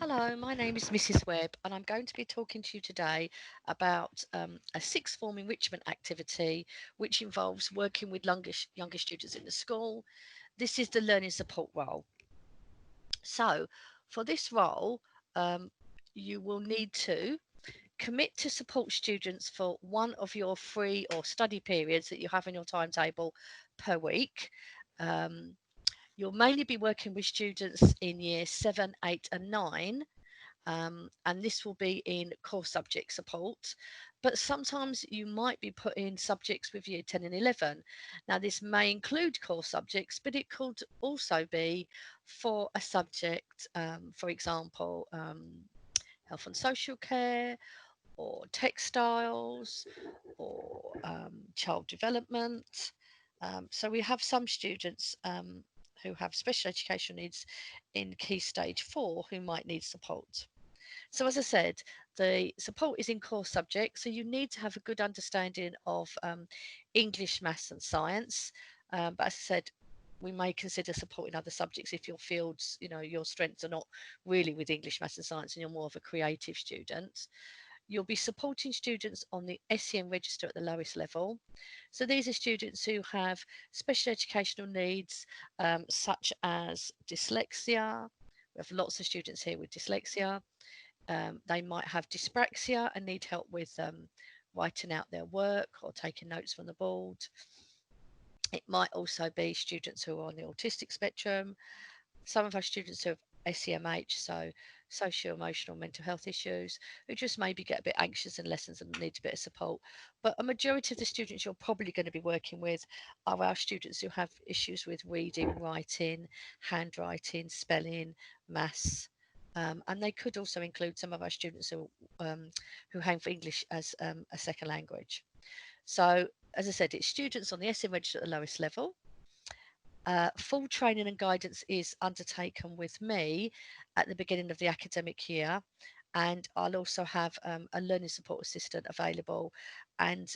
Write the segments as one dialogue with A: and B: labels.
A: Hello, my name is Mrs. Webb, and I'm going to be talking to you today about a sixth form enrichment activity which involves working with younger students in the school. This is the learning support role. So, for this role, um, you will need to commit to support students for one of your free or study periods that you have in your timetable per week. Um, you'll mainly be working with students in year 7, 8, and 9, and this will be in core subject support. But sometimes you might be put in subjects with year 10 and 11. Now, this may include core subjects, but it could also be for a subject, for example, health and social care, or textiles, or child development. So we have some students who have special education needs in Key Stage 4 who might need support. So, as I said, the support is in core subjects, so you need to have a good understanding of English, maths, and science. But as I said, we may consider support in other subjects if your fields, your strengths are not really with English, maths, and science, and you're more of a creative student. You'll be supporting students on the SEN register at the lowest level. So these are students who have special educational needs, such as dyslexia. We have lots of students here with dyslexia. They might have dyspraxia and need help with writing out their work or taking notes from the board. It might also be students who are on the autistic spectrum. Some of our students who have SEMH, so social, emotional, mental health issues, who just maybe get a bit anxious in lessons and need a bit of support. But a majority of the students you're probably going to be working with are our students who have issues with reading, writing, handwriting, spelling, maths. And they could also include some of our students who have English as a second language. So, as I said, it's students on the SEN register at the lowest level. Full training and guidance is undertaken with me at the beginning of the academic year, and I'll also have a learning support assistant available. And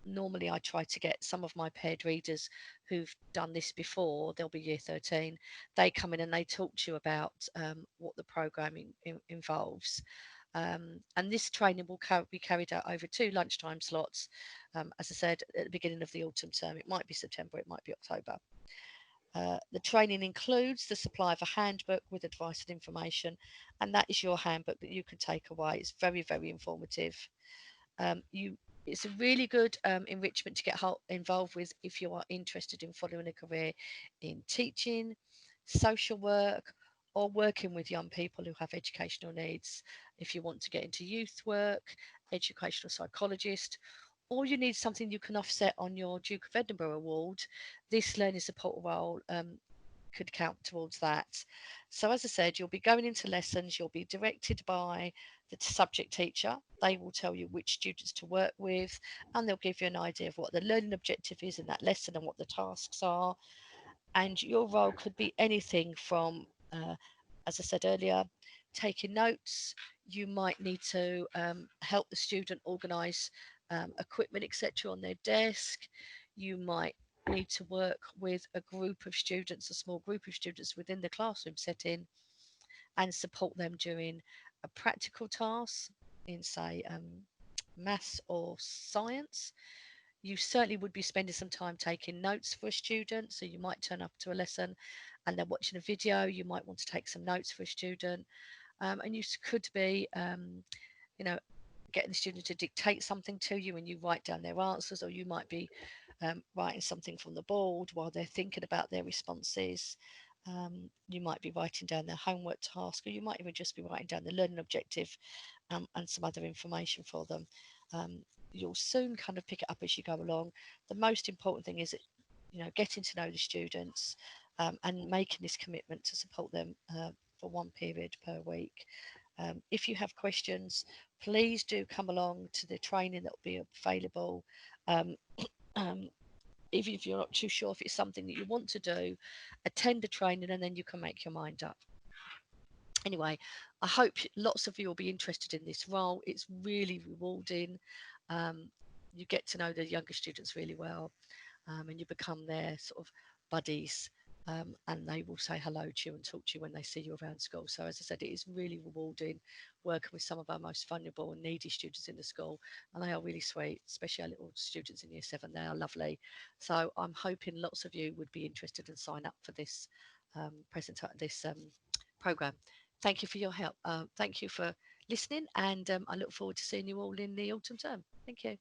A: normally, I try to get some of my paired readers who've done this before. They'll be year 13. They come in and they talk to you about what the programming involves. And this training will be carried out over 2 lunchtime slots. As I said, at the beginning of the autumn term, it might be September, it might be October. The training includes the supply of a handbook with advice and information, and that is your handbook that you can take away. It's very, very informative. You It's a really good enrichment to get involved with if you are interested in following a career in teaching, social work, or working with young people who have educational needs. If you want to get into youth work, educational psychologist, or you need something you can offset on your Duke of Edinburgh award, this learning support role could count towards that. So, as I said, you'll be going into lessons, you'll be directed by the subject teacher. They will tell you which students to work with, and they'll give you an idea of what the learning objective is in that lesson and what the tasks are. And your role could be anything from, as I said earlier, taking notes. You might need to help the student organise equipment, etc., on their desk. You might need to work with a group of students, a small group of students within the classroom setting, and support them during a practical task in, say, maths or science. You certainly would be spending some time taking notes for a student. So you might turn up to a lesson and they're watching a video. You might want to take some notes for a student. And you could be, you know, getting the student to dictate something to you and you write down their answers, or you might be writing something from the board while they're thinking about their responses. You might be writing down their homework task, or you might even just be writing down the learning objective and some other information for them. Um, you'll soon kind of pick it up as you go along. The most important thing is, getting to know the students and making this commitment to support them for one period per week. If you have questions, please do come along to the training that will be available. Um, um, even if you're not too sure if it's something that you want to do, attend the training and then you can make your mind up. Anyway, I hope lots of you will be interested in this role. It's really rewarding. Um, you get to know the younger students really well, and you become their sort of buddies. and they will say hello to you and talk to you when they see you around school. So, as I said, it is really rewarding working with some of our most vulnerable and needy students in the school, and they are really sweet, especially our little students in Year 7. They are lovely. So, I'm hoping lots of you would be interested and sign up for this this program. Thank you for your help. Thank you for listening, and I look forward to seeing you all in the autumn term. Thank you.